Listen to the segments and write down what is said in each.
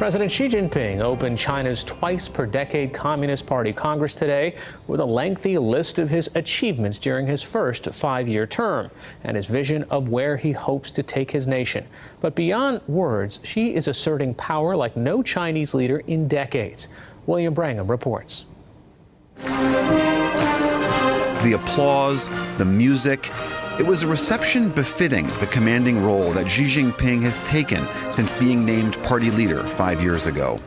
President Xi Jinping opened China's twice-per-decade Communist Party Congress today with a lengthy list of his achievements during his first 5-year term and his vision of where he hopes to take his nation. But beyond words, Xi is asserting power like no Chinese leader in decades. William Brangham reports. The applause, the music. It was a reception befitting the commanding role that Xi Jinping has taken since being named party leader 5 years ago.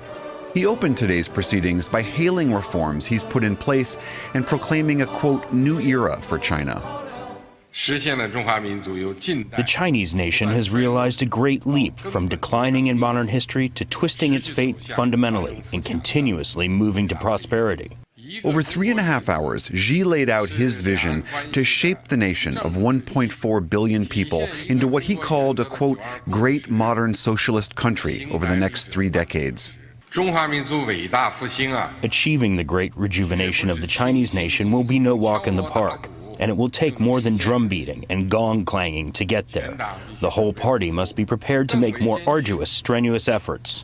He opened today's proceedings by hailing reforms he's put in place and proclaiming a, quote, new era for China. The Chinese nation has realized a great leap from declining in modern history to twisting its fate fundamentally and continuously moving to prosperity. Over 3.5 hours, Xi laid out his vision to shape the nation of 1.4 billion people into what he called a, quote, great modern socialist country over the next 3 decades. Achieving the great rejuvenation of the Chinese nation will be no walk in the park, and it will take more than drum beating and gong clanging to get there. The whole party must be prepared to make more arduous, strenuous efforts.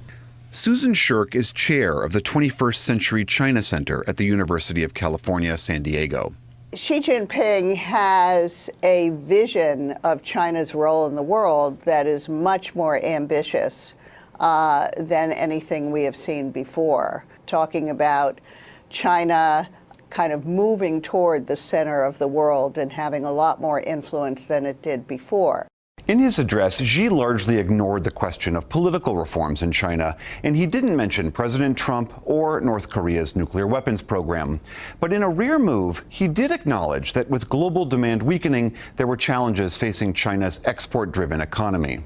Susan Shirk is chair of the 21st Century China Center at the University of California, San Diego. Xi Jinping has a vision of China's role in the world that is much more ambitious than anything we have seen before, talking about China kind of moving toward the center of the world and having a lot more influence than it did before. In his address, Xi largely ignored the question of political reforms in China, and he didn't mention President Trump or North Korea's nuclear weapons program. But in a rare move, he did acknowledge that with global demand weakening, there were challenges facing China's export-driven economy.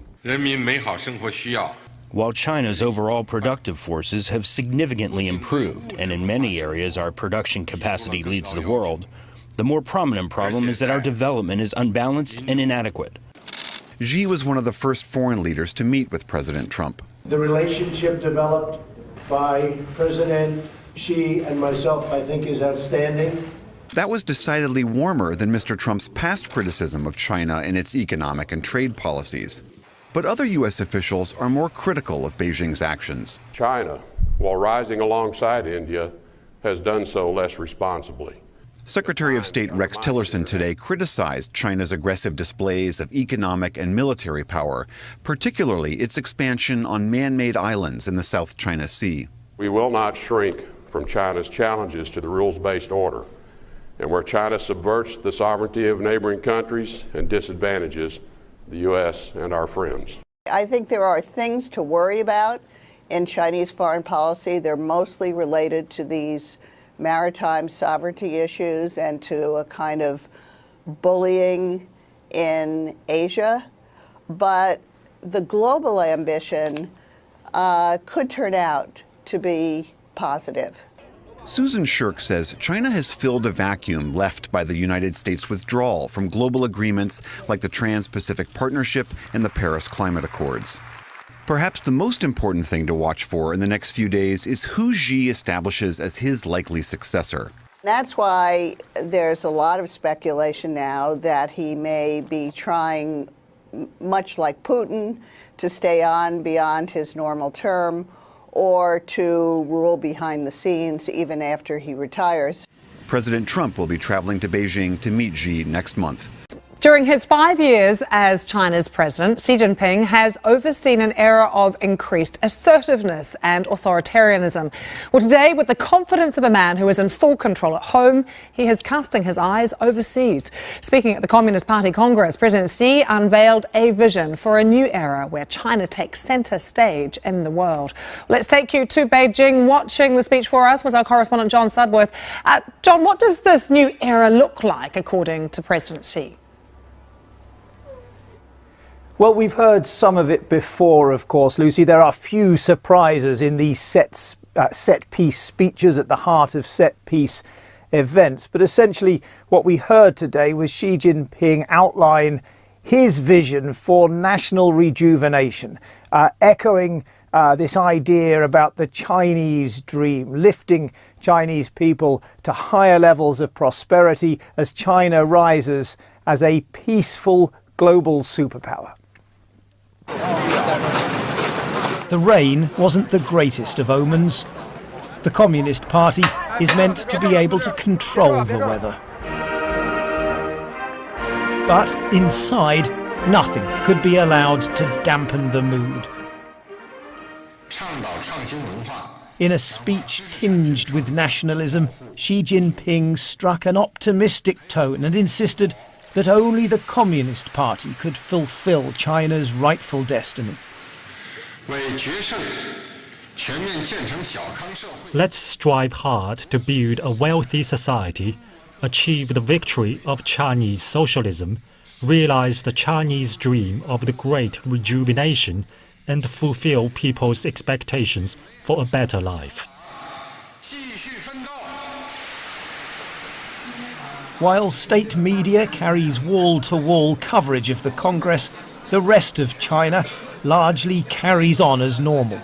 While China's overall productive forces have significantly improved, and in many areas our production capacity leads the world, the more prominent problem is that our development is unbalanced and inadequate. Xi was one of the first foreign leaders to meet with President Trump. The relationship developed by President Xi and myself, I think, is outstanding. That was decidedly warmer than Mr. Trump's past criticism of China and its economic and trade policies. But other U.S. officials are more critical of Beijing's actions. China, while rising alongside India, has done so less responsibly. Secretary of State Rex Tillerson today criticized China's aggressive displays of economic and military power, particularly its expansion on man-made islands in the South China Sea. We will not shrink from China's challenges to the rules-based order, and where China subverts the sovereignty of neighboring countries and disadvantages the U.S. and our friends. I think there are things to worry about in Chinese foreign policy. They're mostly related to these maritime sovereignty issues and to a kind of bullying in Asia. But the global ambition could turn out to be positive. Susan Shirk says China has filled a vacuum left by the United States' withdrawal from global agreements like the Trans-Pacific Partnership and the Paris Climate Accords. Perhaps the most important thing to watch for in the next few days is who Xi establishes as his likely successor. That's why there's a lot of speculation now that he may be trying, much like Putin, to stay on beyond his normal term or to rule behind the scenes even after he retires. President Trump will be traveling to Beijing to meet Xi next month. During his 5 years as China's president, Xi Jinping has overseen an era of increased assertiveness and authoritarianism. Well, today, with the confidence of a man who is in full control at home, he is casting his eyes overseas. Speaking at the Communist Party Congress, President Xi unveiled a vision for a new era where China takes center stage in the world. Let's take you to Beijing. Watching the speech for us was our correspondent John Sudworth. John, what does this new era look like, according to President Xi? Well, we've heard some of it before, of course, Lucy. There are few surprises in these set-piece speeches at the heart of set-piece events. But essentially, what we heard today was Xi Jinping outline his vision for national rejuvenation, echoing this idea about the Chinese dream, lifting Chinese people to higher levels of prosperity as China rises as a peaceful global superpower. The rain wasn't the greatest of omens. The Communist Party is meant to be able to control the weather. But inside, nothing could be allowed to dampen the mood. In a speech tinged with nationalism, Xi Jinping struck an optimistic tone and insisted that only the Communist Party could fulfill China's rightful destiny. Let's strive hard to build a wealthy society, achieve the victory of Chinese socialism, realize the Chinese dream of the great rejuvenation, and fulfill people's expectations for a better life. While state media carries wall-to-wall coverage of the Congress, the rest of China largely carries on as normal.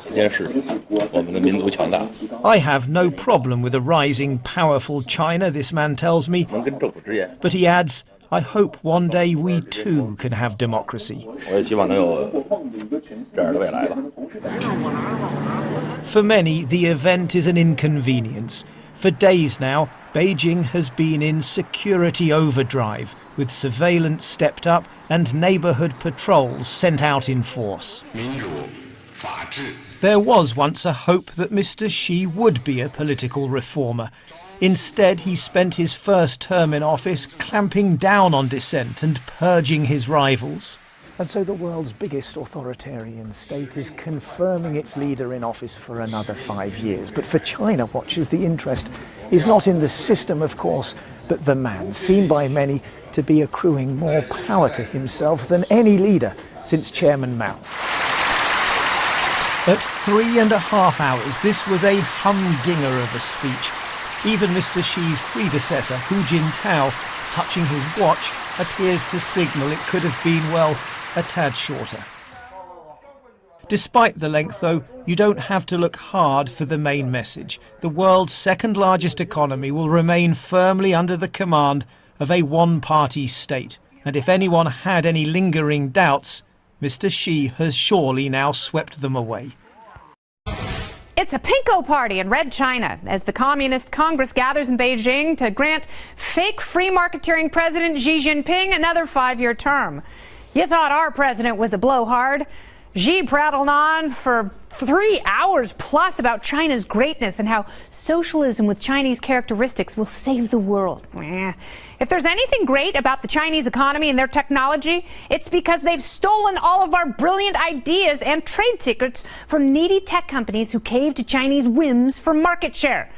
I have no problem with a rising, powerful China, this man tells me, but he adds, I hope one day we too can have democracy. For many, the event is an inconvenience. For days now, Beijing has been in security overdrive, with surveillance stepped up and neighbourhood patrols sent out in force. There was once a hope that Mr. Xi would be a political reformer. Instead, he spent his first term in office clamping down on dissent and purging his rivals. And so the world's biggest authoritarian state is confirming its leader in office for another 5 years. But for China watchers, the interest is not in the system, of course, but the man, seen by many to be accruing more power to himself than any leader since Chairman Mao. At 3.5 hours, this was a humdinger of a speech. Even Mr. Xi's predecessor, Hu Jintao, touching his watch, appears to signal it could have been, well, a tad shorter. Despite the length, though, you don't have to look hard for the main message. The world's second largest economy will remain firmly under the command of a one-party state. And if anyone had any lingering doubts, Mr. Xi has surely now swept them away. It's a pinko party in Red China as the Communist Congress gathers in Beijing to grant fake free marketeering President Xi Jinping another 5-year term. You thought our president was a blowhard. Xi prattled on for 3 hours plus about China's greatness and how socialism with Chinese characteristics will save the world. If there's anything great about the Chinese economy and their technology, it's because they've stolen all of our brilliant ideas and trade secrets from needy tech companies who cave to Chinese whims for market share.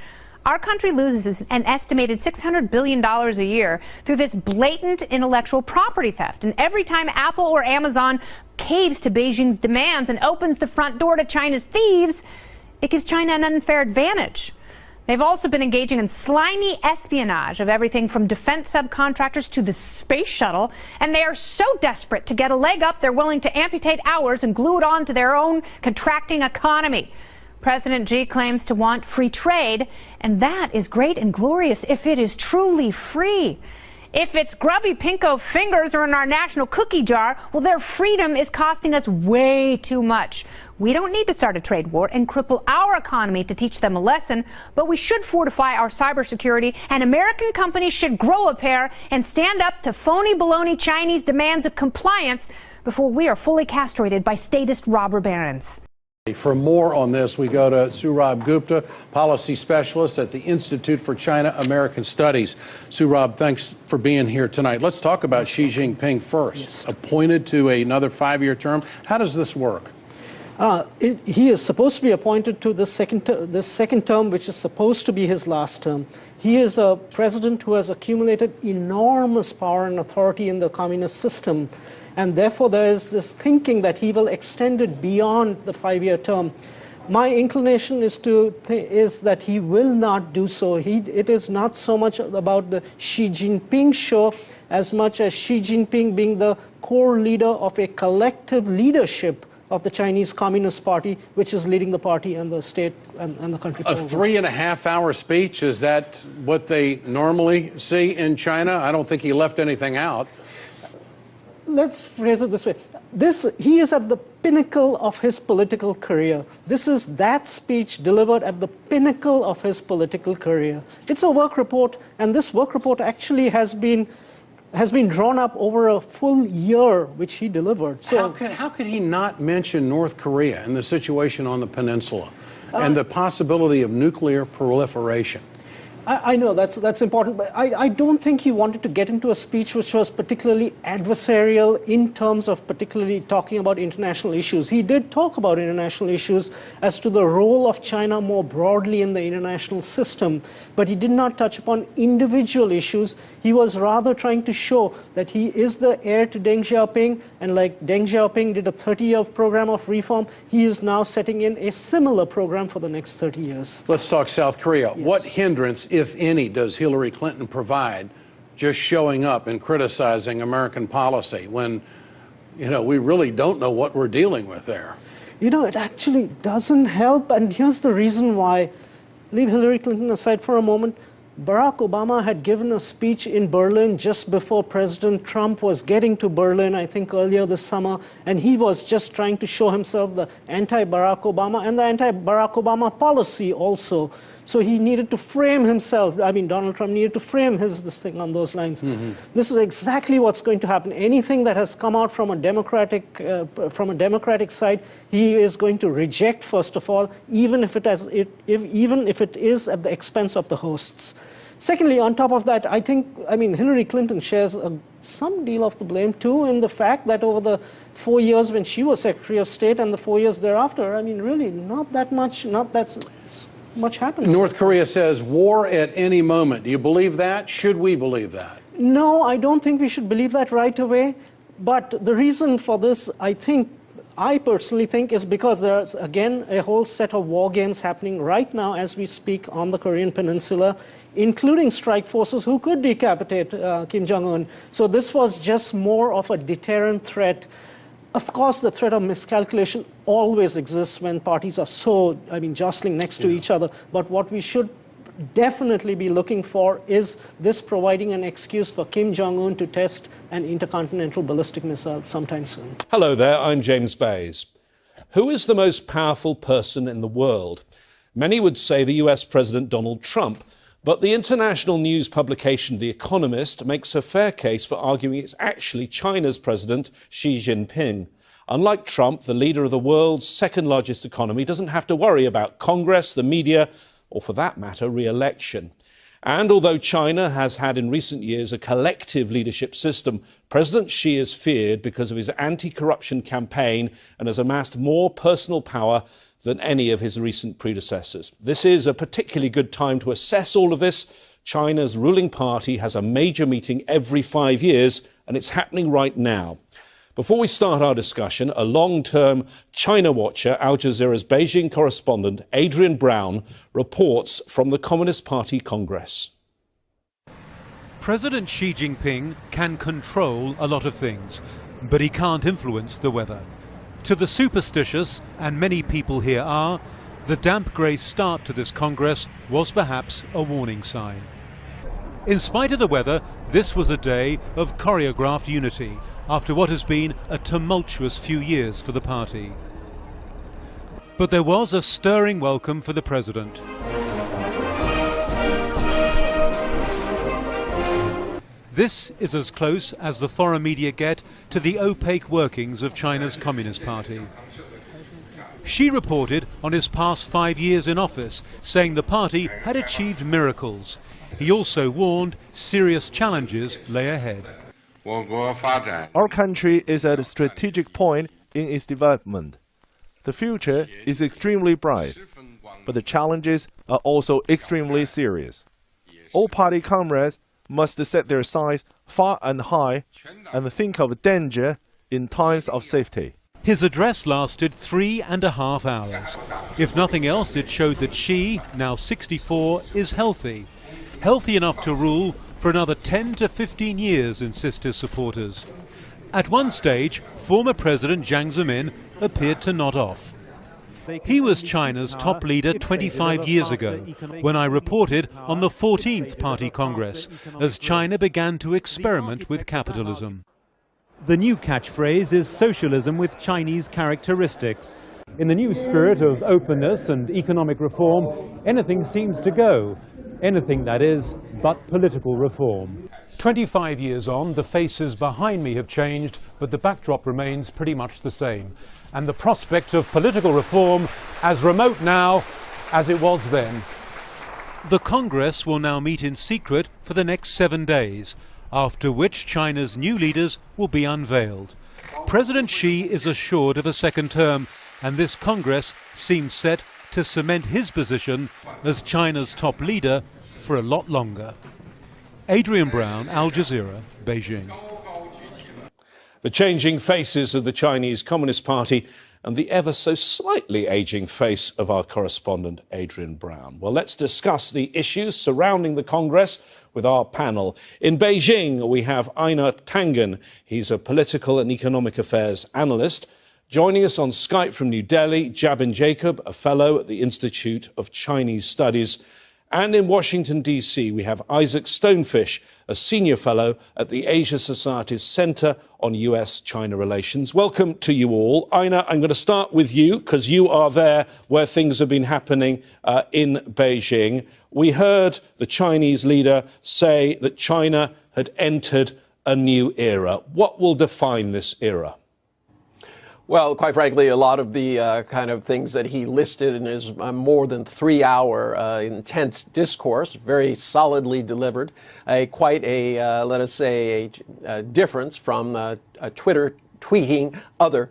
Our country loses an estimated $600 billion a year through this blatant intellectual property theft. And every time Apple or Amazon caves to Beijing's demands and opens the front door to China's thieves, it gives China an unfair advantage. They've also been engaging in slimy espionage of everything from defense subcontractors to the space shuttle. And they are so desperate to get a leg up, they're willing to amputate ours and glue it on to their own contracting economy. President Xi claims to want free trade, and that is great and glorious if it is truly free. If it's grubby pinko fingers or in our national cookie jar, well, their freedom is costing us way too much. We don't need to start a trade war and cripple our economy to teach them a lesson, but we should fortify our cybersecurity, and American companies should grow a pair and stand up to phony baloney Chinese demands of compliance before we are fully castrated by statist robber barons. For more on this, we go to Surabh Gupta, policy specialist at the Institute for China-American Studies. Surabh, thanks for being here tonight. Let's talk about Xi Jinping first. Yes. Appointed to another 5-year term. How does this work? He is supposed to be appointed to the second term, which is supposed to be his last term. He is a president who has accumulated enormous power and authority in the communist system. And therefore, there is this thinking that he will extend it beyond the 5-year term. My inclination is that he will not do so. It is not so much about the Xi Jinping show as much as Xi Jinping being the core leader of a collective leadership of the Chinese Communist Party, which is leading the party and the state and the country forward. A 3.5-hour speech, is that what they normally see in China? I don't think he left anything out. Let's phrase it this way. he is at the pinnacle of his political career. This is that speech delivered at the pinnacle of his political career. It's a work report, and this work report actually has been drawn up over a full year, which he delivered. So how could he not mention North Korea and the situation on the peninsula and the possibility of nuclear proliferation? I know that's important, but I don't think he wanted to get into a speech which was particularly adversarial in terms of particularly talking about international issues. He did talk about international issues as to the role of China more broadly in the international system, but he did not touch upon individual issues. He was rather trying to show that he is the heir to Deng Xiaoping, and like Deng Xiaoping did a 30-year program of reform, he is now setting in a similar program for the next 30 years. Let's talk South Korea. Yes. What hindrance, if any, does Hillary Clinton provide just showing up and criticizing American policy when, we really don't know what we're dealing with there? It actually doesn't help, and here's the reason why. Leave Hillary Clinton aside for a moment. Barack Obama had given a speech in Berlin just before President Trump was getting to Berlin, I think earlier this summer, and he was just trying to show himself the anti-Barack Obama and the anti-Barack Obama policy also. So he needed to frame himself. Donald Trump needed to frame this thing on those lines. Mm-hmm. This is exactly what's going to happen. Anything that has come out from a democratic side, he is going to reject first of all, even if it is at the expense of the hosts. Secondly, on top of that, Hillary Clinton shares some deal of the blame too in the fact that over the 4 years when she was Secretary of State and the 4 years thereafter, really not that much happened. North Korea says war at any moment. Do you believe that? Should we believe that? No, I don't think we should believe that right away. But the reason for this, I personally think, is because there's, again, a whole set of war games happening right now as we speak on the Korean Peninsula, including strike forces who could decapitate Kim Jong-un. So this was just more of a deterrent threat. Of course, the threat of miscalculation always exists when parties are so, jostling next to each other. But what we should definitely be looking for is this providing an excuse for Kim Jong-un to test an intercontinental ballistic missile sometime soon. Hello there, I'm James Bays. Who is the most powerful person in the world? Many would say the US President Donald Trump. But the international news publication The Economist makes a fair case for arguing it's actually China's President Xi Jinping. Unlike Trump, the leader of the world's second largest economy doesn't have to worry about Congress, the media, or for that matter, re-election. And although China has had in recent years a collective leadership system, President Xi is feared because of his anti-corruption campaign and has amassed more personal power than any of his recent predecessors. This is a particularly good time to assess all of this. China's ruling party has a major meeting every 5 years, and it's happening right now. Before we start our discussion, a long-term China watcher, Al Jazeera's Beijing correspondent Adrian Brown, reports from the Communist Party Congress. President Xi Jinping can control a lot of things, but he can't influence the weather. To the superstitious, and many people here are, the damp grey start to this Congress was perhaps a warning sign. In spite of the weather, this was a day of choreographed unity after what has been a tumultuous few years for the party. But there was a stirring welcome for the president. This is as close as the foreign media get to the opaque workings of China's Communist Party. Xi reported on his past 5 years in office, saying the party had achieved miracles. He also warned serious challenges lay ahead. Our country is at a strategic point in its development. The future is extremely bright, but the challenges are also extremely serious. All party comrades must set their sights far and high and think of danger in times of safety. His address lasted 3.5 hours. If nothing else, it showed that Xi, now 64, is healthy. Healthy enough to rule for another 10 to 15 years, insist his supporters. At one stage, former President Jiang Zemin appeared to nod off. He was China's top leader 25 years ago, when I reported on the 14th Party Congress, as China began to experiment with capitalism. The new catchphrase is socialism with Chinese characteristics. In the new spirit of openness and economic reform, anything seems to go. Anything, that is, but political reform. 25 years on, the faces behind me have changed, but the backdrop remains pretty much the same. And the prospect of political reform as remote now as it was then. The Congress will now meet in secret for the next 7 days, after which China's new leaders will be unveiled. President Xi is assured of a second term, and this Congress seems set to cement his position as China's top leader for a lot longer. Adrian Brown, Al Jazeera, Beijing. The changing faces of the Chinese Communist Party and the ever so slightly ageing face of our correspondent, Adrian Brown. Well, let's discuss the issues surrounding the Congress with our panel. In Beijing, we have Einar Tangen. He's a political and economic affairs analyst. Joining us on Skype from New Delhi, Jabin Jacob, a fellow at the Institute of Chinese Studies. And in Washington, D.C., we have Isaac Stonefish, a senior fellow at the Asia Society's Center on US-China Relations. Welcome to you all. Einar, I'm going to start with you because you are there where things have been happening in Beijing. We heard the Chinese leader say that China had entered a new era. What will define this era? Well, quite frankly, a lot of the kind of things that he listed in his more than 3-hour intense discourse, very solidly delivered, quite a, let us say, a difference from a Twitter tweeting other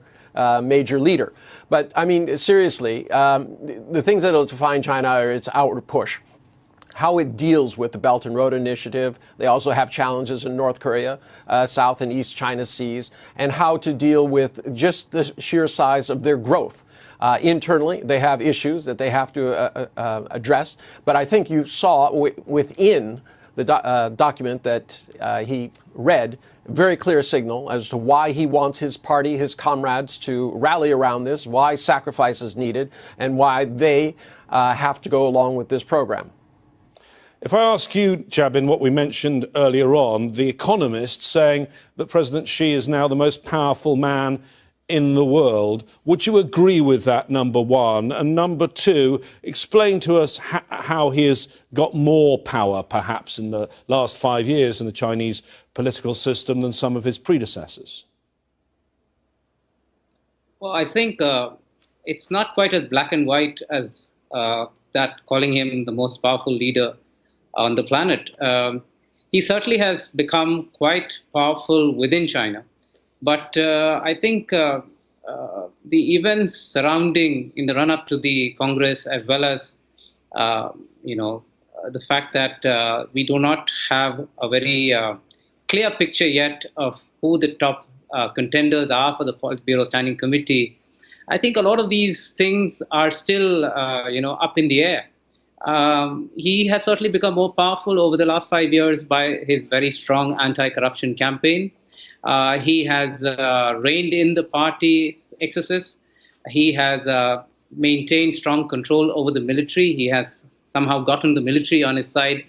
major leader. But, I mean, seriously, the things that will define China are its outward push. How it deals with the Belt and Road Initiative. They also have challenges in North Korea, South and East China Seas, and how to deal with just the sheer size of their growth. Internally, they have issues that they have to address. But I think you saw within the document that he read, a very clear signal as to why he wants his party, his comrades to rally around this, why sacrifice is needed, and why they have to go along with this program. If I ask you, Jabin, what we mentioned earlier on, The Economist saying that President Xi is now the most powerful man in the world, would you agree with that, number one? And number two, explain to us how he has got more power, perhaps, in the last 5 years in the Chinese political system than some of his predecessors. Well, I think it's not quite as black and white as that, calling him the most powerful leader on the planet. He certainly has become quite powerful within China. But I think the events surrounding in the run-up to the Congress, as well as, the fact that we do not have a very clear picture yet of who the top contenders are for the Politburo Standing Committee, I think a lot of these things are still, up in the air. He has certainly become more powerful over the last 5 years by his very strong anti-corruption campaign. He has reined in the party's excesses. He has maintained strong control over the military. He has somehow gotten the military on his side,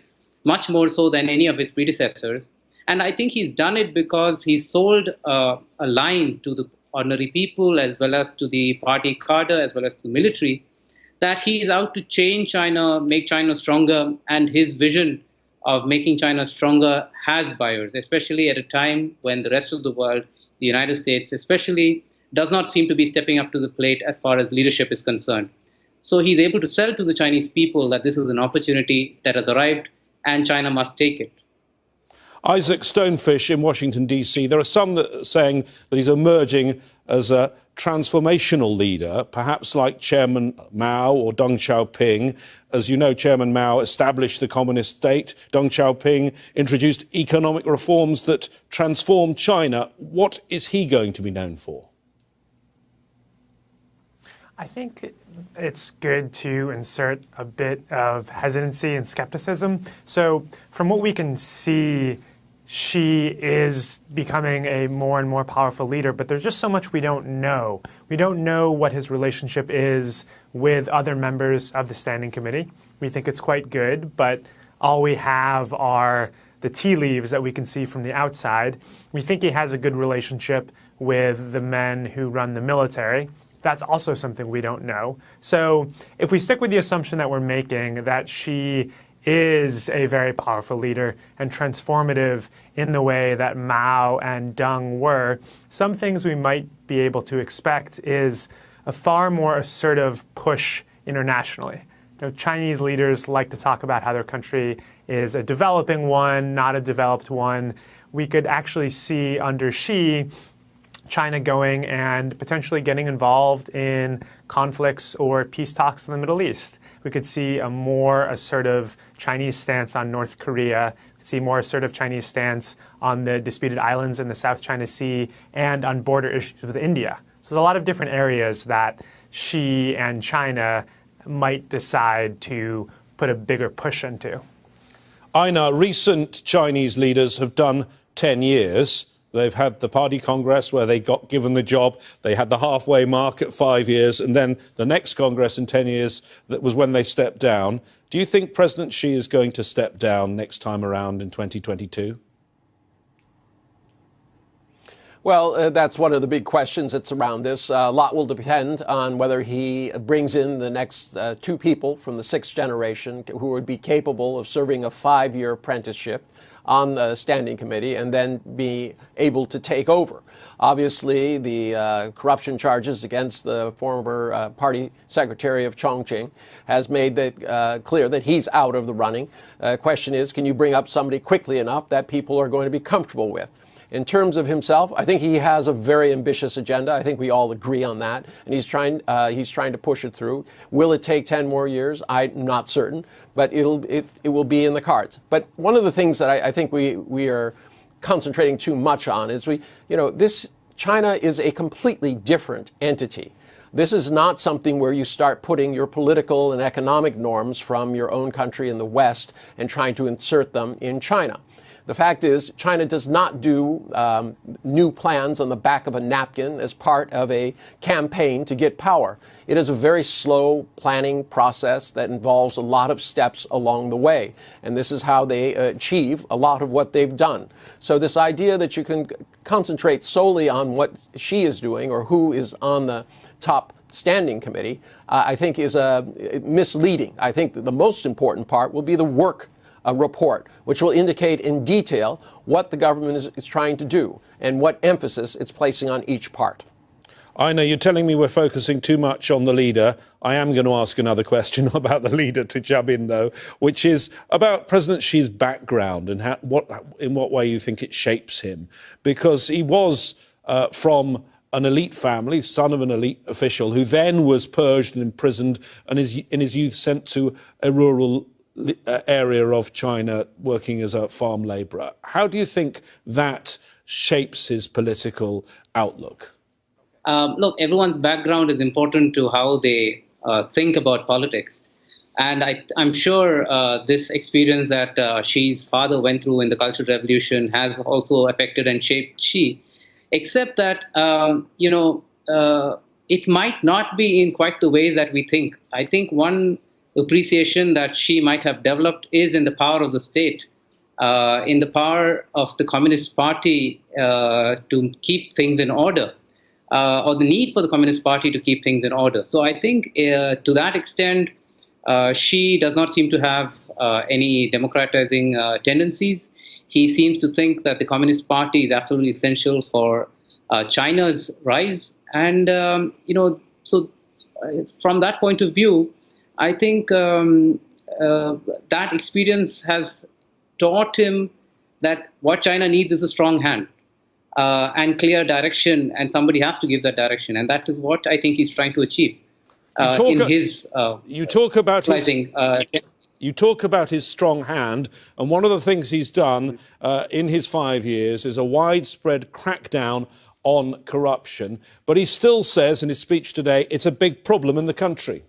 much more so than any of his predecessors. And I think he's done it because he sold a line to the ordinary people, as well as to the party cadre, as well as to the military, that he is out to change China, make China stronger, and his vision of making China stronger has buyers, especially at a time when the rest of the world, the United States especially, does not seem to be stepping up to the plate as far as leadership is concerned. So he's able to sell to the Chinese people that this is an opportunity that has arrived and China must take it. Isaac Stonefish in Washington, D.C. There are some that are saying that he's emerging as a transformational leader, perhaps like Chairman Mao or Deng Xiaoping. As you know, Chairman Mao established the communist state. Deng Xiaoping introduced economic reforms that transformed China. What is he going to be known for? I think it's good to insert a bit of hesitancy and skepticism. So from what we can see, Xi is becoming a more and more powerful leader, but there's just so much we don't know. We don't know what his relationship is with other members of the Standing Committee. We think it's quite good, but all we have are the tea leaves that we can see from the outside. We think he has a good relationship with the men who run the military. That's also something we don't know. So if we stick with the assumption that we're making that Xi is a very powerful leader and transformative in the way that Mao and Deng were, some things we might be able to expect is a far more assertive push internationally. You know, Chinese leaders like to talk about how their country is a developing one, not a developed one. We could actually see under Xi China going and potentially getting involved in conflicts or peace talks in the Middle East. We could see a more assertive Chinese stance on North Korea. We could see more assertive Chinese stance on the disputed islands in the South China Sea and on border issues with India. So there's a lot of different areas that Xi and China might decide to put a bigger push into. Ina, recent Chinese leaders have done 10 years. They've had the Party Congress where they got given the job. They had the halfway mark at 5 years, and then the next Congress in 10 years, that was when they stepped down. Do you think President Xi is going to step down next time around in 2022? Well, that's one of the big questions that's around this. A lot will depend on whether he brings in the next two people from the sixth generation who would be capable of serving a 5-year apprenticeship on the standing committee and then be able to take over. Obviously, the corruption charges against the former party secretary of Chongqing has made that clear that he's out of the running. Question is, can you bring up somebody quickly enough that people are going to be comfortable with? In terms of himself, I think he has a very ambitious agenda. I think we all agree on that, and he's trying to push it through. Will it take 10 more years? I'm not certain, but it will be in the cards. But one of the things that I think we are concentrating too much on is China is a completely different entity. This is not something where you start putting your political and economic norms from your own country in the West and trying to insert them in China. The fact is, China does not do new plans on the back of a napkin as part of a campaign to get power. It is a very slow planning process that involves a lot of steps along the way. And this is how they achieve a lot of what they've done. So this idea that you can concentrate solely on what Xi is doing or who is on the top standing committee, I think is misleading. I think that the most important part will be the work report, which will indicate in detail what the government is trying to do and what emphasis it's placing on each part. I know you're telling me we're focusing too much on the leader. I am going to ask another question about the leader to jump in, though, which is about President Xi's background and in what way you think it shapes him. Because he was from an elite family, son of an elite official, who then was purged and imprisoned and in his youth sent to a rural area of China working as a farm labourer. How do you think that shapes his political outlook? Look, everyone's background is important to how they think about politics. And I'm sure this experience that Xi's father went through in the Cultural Revolution has also affected and shaped Xi, except that, it might not be in quite the way that we think. I think one appreciation that Xi might have developed is in the power of the state, in the power of the Communist Party to keep things in order, or the need for the Communist Party to keep things in order. So I think to that extent, Xi does not seem to have any democratizing tendencies. He seems to think that the Communist Party is absolutely essential for China's rise. And, so from that point of view, I think that experience has taught him that what China needs is a strong hand and clear direction, and somebody has to give that direction. And that is what I think he's trying to achieve You talk about his strong hand, and one of the things he's done in his 5 years is a widespread crackdown on corruption. But he still says in his speech today it's a big problem in the country.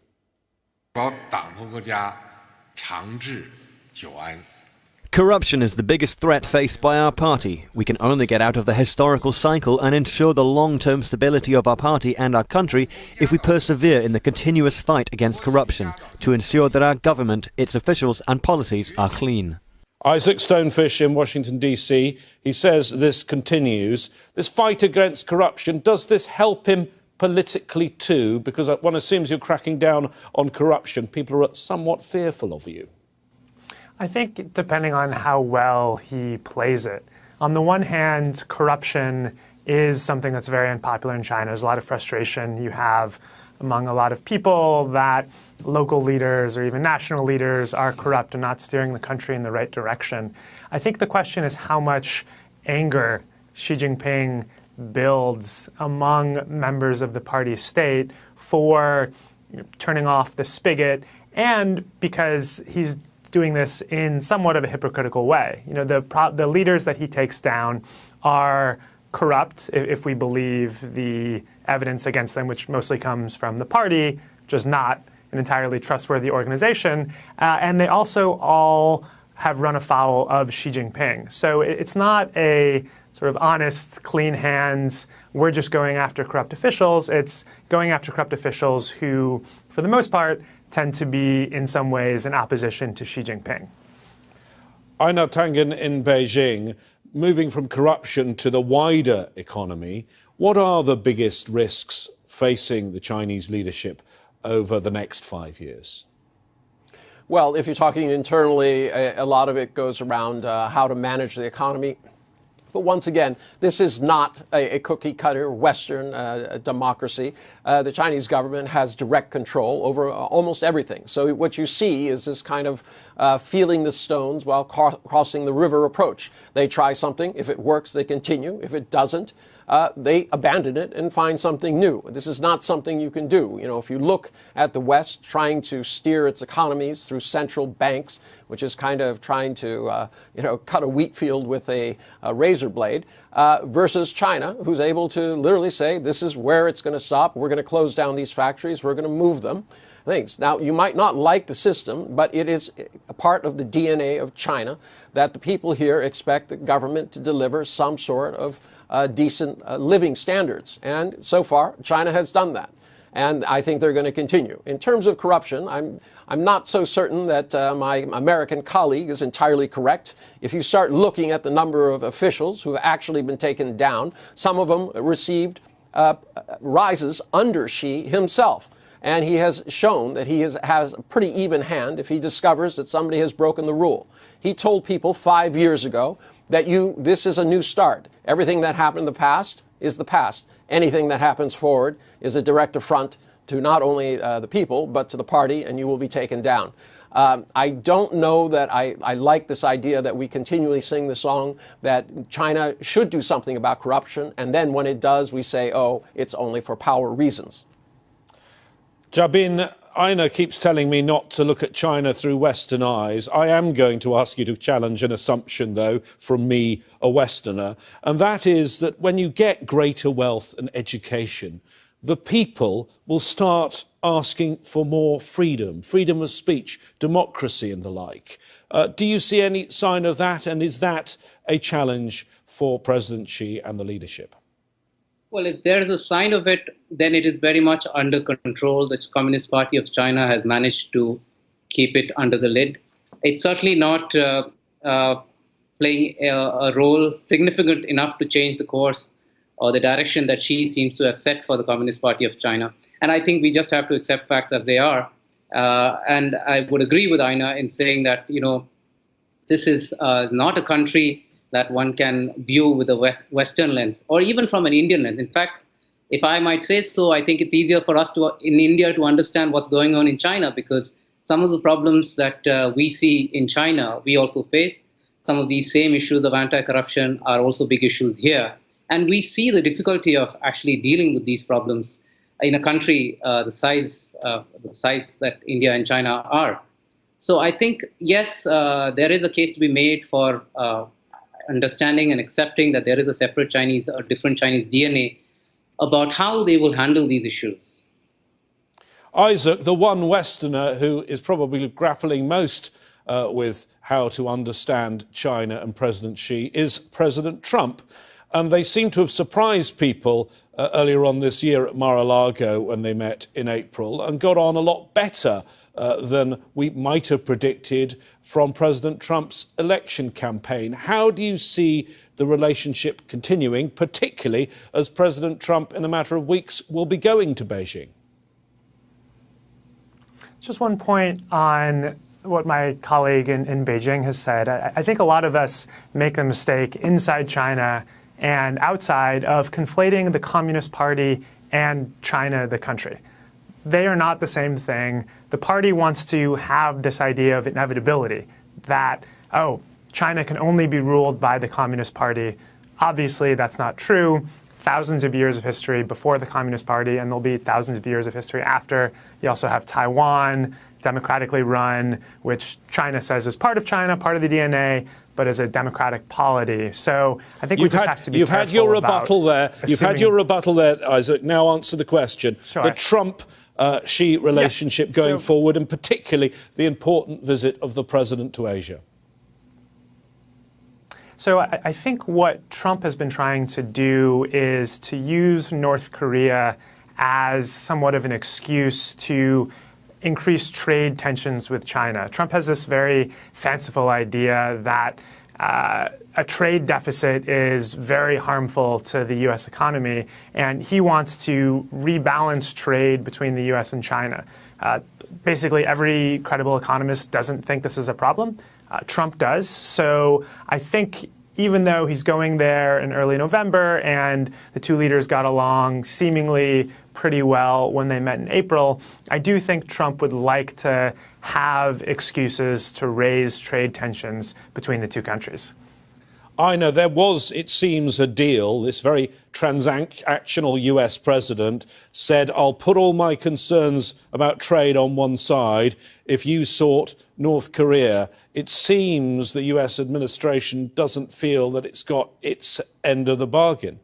Corruption is the biggest threat faced by our party. We can only get out of the historical cycle and ensure the long-term stability of our party and our country if we persevere in the continuous fight against corruption to ensure that our government, its officials and policies are clean. Isaac Stonefish in Washington, D.C. He says this continues. This fight against corruption, does this help him politically too? Because one assumes you're cracking down on corruption. People are somewhat fearful of you. I think depending on how well he plays it. On the one hand, corruption is something that's very unpopular in China. There's a lot of frustration you have among a lot of people that local leaders or even national leaders are corrupt and not steering the country in the right direction. I think the question is how much anger Xi Jinping builds among members of the party state for turning off the spigot, and because he's doing this in somewhat of a hypocritical way. You know, the leaders that he takes down are corrupt, if we believe the evidence against them, which mostly comes from the party, which is not an entirely trustworthy organization. And they also all have run afoul of Xi Jinping. So it's not a sort of honest, clean hands, we're just going after corrupt officials. It's going after corrupt officials who, for the most part, tend to be in some ways in opposition to Xi Jinping. Einar Tangen in Beijing, moving from corruption to the wider economy, what are the biggest risks facing the Chinese leadership over the next 5 years? Well, if you're talking internally, a lot of it goes around how to manage the economy. But once again, this is not a cookie-cutter Western democracy. The Chinese government has direct control over almost everything. So what you see is this kind of feeling the stones while crossing the river approach. They try something. If it works, they continue. If it doesn't, they abandon it and find something new. This is not something you can do. You know, if you look at the West trying to steer its economies through central banks, which is kind of trying to, cut a wheat field with a razor blade, versus China, who's able to literally say, this is where it's going to stop. We're going to close down these factories. We're going to move them. Things. Now, you might not like the system, but it is a part of the DNA of China that the people here expect the government to deliver some sort of decent living standards. And so far, China has done that. And I think they're going to continue. In terms of corruption, I'm not so certain that my American colleague is entirely correct. If you start looking at the number of officials who have actually been taken down, some of them received rises under Xi himself. And he has shown that he has a pretty even hand if he discovers that somebody has broken the rule. He told people 5 years ago that this is a new start. Everything that happened in the past is the past. Anything that happens forward is a direct affront to not only the people, but to the party, and you will be taken down. I don't know that I like this idea that we continually sing the song that China should do something about corruption, and then when it does, we say, oh, it's only for power reasons. Jabin, Einar keeps telling me not to look at China through Western eyes. I am going to ask you to challenge an assumption, though, from me, a Westerner, and that is that when you get greater wealth and education, the people will start asking for more freedom, freedom of speech, democracy and the like. Do you see any sign of that, and is that a challenge for President Xi and the leadership? Well, if there is a sign of it, then it is very much under control. The Communist Party of China has managed to keep it under the lid. It's certainly not playing a role significant enough to change the course or the direction that Xi seems to have set for the Communist Party of China. And I think we just have to accept facts as they are. And I would agree with Einar in saying that, this is not a country that one can view with a Western lens, or even from an Indian lens. In fact, if I might say so, I think it's easier for us in India to understand what's going on in China, because some of the problems that we see in China, we also face. Some of these same issues of anti-corruption are also big issues here. And we see the difficulty of actually dealing with these problems in a country the size that India and China are. So I think, yes, there is a case to be made for understanding and accepting that there is a separate Chinese or different Chinese DNA about how they will handle these issues. Isaac, the one Westerner who is probably grappling most with how to understand China and President Xi is President Trump. And they seem to have surprised people earlier on this year at Mar-a-Lago when they met in April and got on a lot better than we might have predicted from President Trump's election campaign. How do you see the relationship continuing, particularly as President Trump, in a matter of weeks, will be going to Beijing? Just one point on what my colleague in Beijing has said. I think a lot of us make the mistake inside China and outside of conflating the Communist Party and China, the country. They are not the same thing. The party wants to have this idea of inevitability, that, oh, China can only be ruled by the Communist Party. Obviously, that's not true. Thousands of years of history before the Communist Party, and there'll be thousands of years of history after. You also have Taiwan, democratically run, which China says is part of China, part of the DNA, but as a democratic polity. So I think we just have to be careful. You've had your rebuttal there. You've had your rebuttal there, Isaac. Now answer the question. Sure. The Trump-Xi relationship going forward, and particularly the important visit of the president to Asia. So I think what Trump has been trying to do is to use North Korea as somewhat of an excuse to increase trade tensions with China. Trump has this very fanciful idea that a trade deficit is very harmful to the U.S. economy, and he wants to rebalance trade between the U.S. and China. Basically, every credible economist doesn't think this is a problem. Trump does. So I think even though he's going there in early November and the two leaders got along seemingly pretty well when they met in April, I do think Trump would like to have excuses to raise trade tensions between the two countries. I know there was, it seems, a deal. This very transactional US president said, I'll put all my concerns about trade on one side if you sort North Korea. It seems the US administration doesn't feel that it's got its end of the bargain.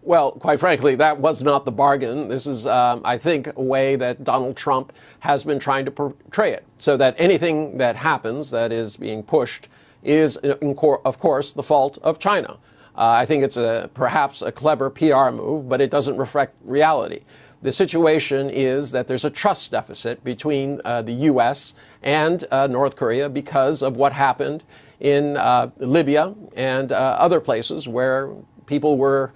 Well, quite frankly, that was not the bargain. This is, I think, a way that Donald Trump has been trying to portray it, so that anything that happens that is being pushed is, of course, the fault of China. I think it's perhaps a clever PR move, but it doesn't reflect reality. The situation is that there's a trust deficit between the U.S. and North Korea because of what happened in Libya and other places where people were,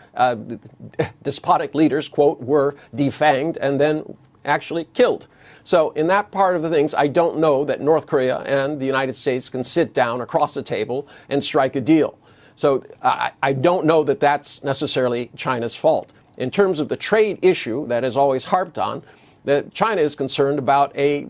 despotic leaders, quote, were defanged and then actually killed. So in that part of the things, I don't know that North Korea and the United States can sit down across the table and strike a deal. So I don't know that that's necessarily China's fault. In terms of the trade issue that is always harped on, that China is concerned about a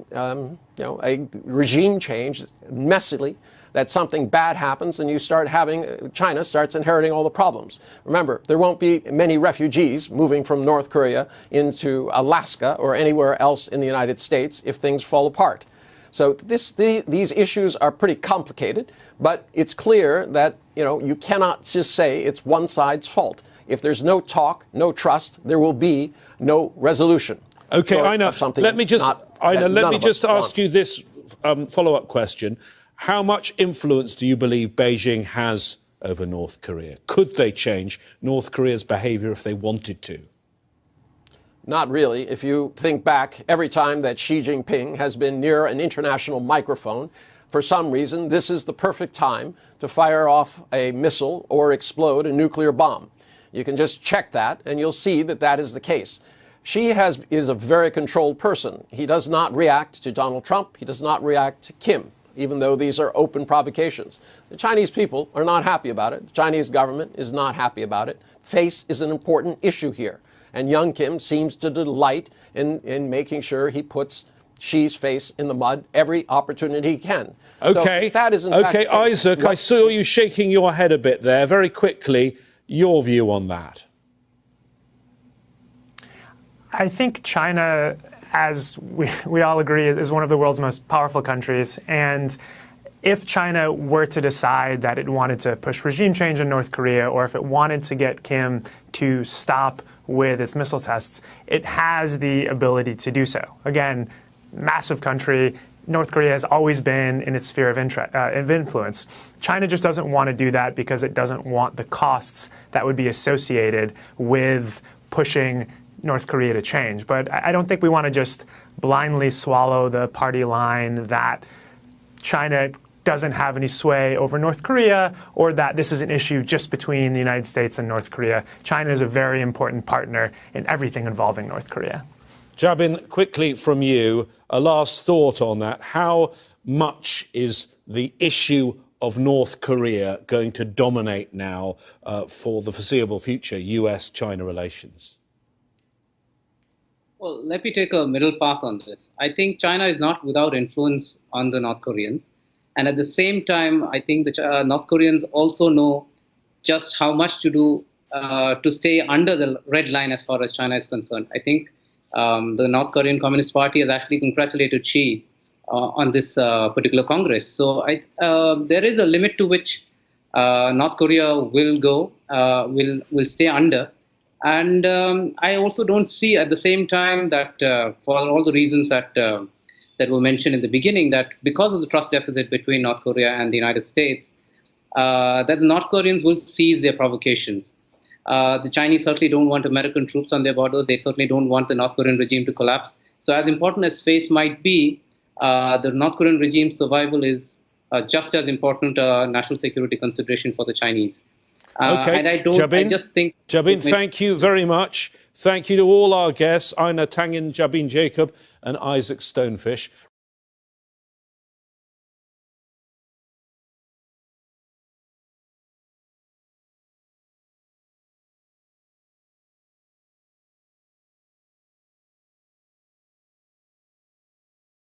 regime change, messily, that something bad happens and you start having, China starts inheriting all the problems. Remember, there won't be many refugees moving from North Korea into Alaska or anywhere else in the United States if things fall apart. So these issues are pretty complicated, but it's clear that, you cannot just say it's one side's fault. If there's no talk, no trust, there will be no resolution. Okay, Ina, let me just ask you this follow-up question. How much influence do you believe Beijing has over North Korea? Could they change North Korea's behavior if they wanted to? Not really. If you think back, every time that Xi Jinping has been near an international microphone, for some reason, this is the perfect time to fire off a missile or explode a nuclear bomb. You can just check that, and you'll see that that is the case. Xi is a very controlled person. He does not react to Donald Trump. He does not react to Kim, even though these are open provocations. The Chinese people are not happy about it. The Chinese government is not happy about it. Face is an important issue here. And young Kim seems to delight in making sure he puts Xi's face in the mud every opportunity he can. Okay, so that is in fact, Isaac, I saw you shaking your head a bit there. Very quickly, your view on that. I think China, as we all agree, is one of the world's most powerful countries. And if China were to decide that it wanted to push regime change in North Korea, or if it wanted to get Kim to stop with its missile tests, it has the ability to do so. Again, massive country. North Korea has always been in its sphere of influence. China just doesn't want to do that because it doesn't want the costs that would be associated with pushing North Korea to change. But I don't think we want to just blindly swallow the party line that China doesn't have any sway over North Korea, or that this is an issue just between the United States and North Korea. China is a very important partner in everything involving North Korea. Jabin, quickly from you, a last thought on that. How much is the issue of North Korea going to dominate now for the foreseeable future, US-China relations? Well, let me take a middle path on this. I think China is not without influence on the North Koreans. And at the same time, I think the North Koreans also know just how much to do to stay under the red line as far as China is concerned. I think the North Korean Communist Party has actually congratulated Xi on this particular Congress. So there is a limit to which North Korea will go, will stay under. And I also don't see at the same time that for all the reasons that were mentioned in the beginning, that because of the trust deficit between North Korea and the United States, that the North Koreans will seize their provocations. The Chinese certainly don't want American troops on their borders. They certainly don't want the North Korean regime to collapse. So as important as space might be, the North Korean regime's survival is just as important a national security consideration for the Chinese. Okay, and I just think... Jabin, thank you very much. Thank you to all our guests, Aina Tangin, Jabin Jacob and Isaac Stonefish.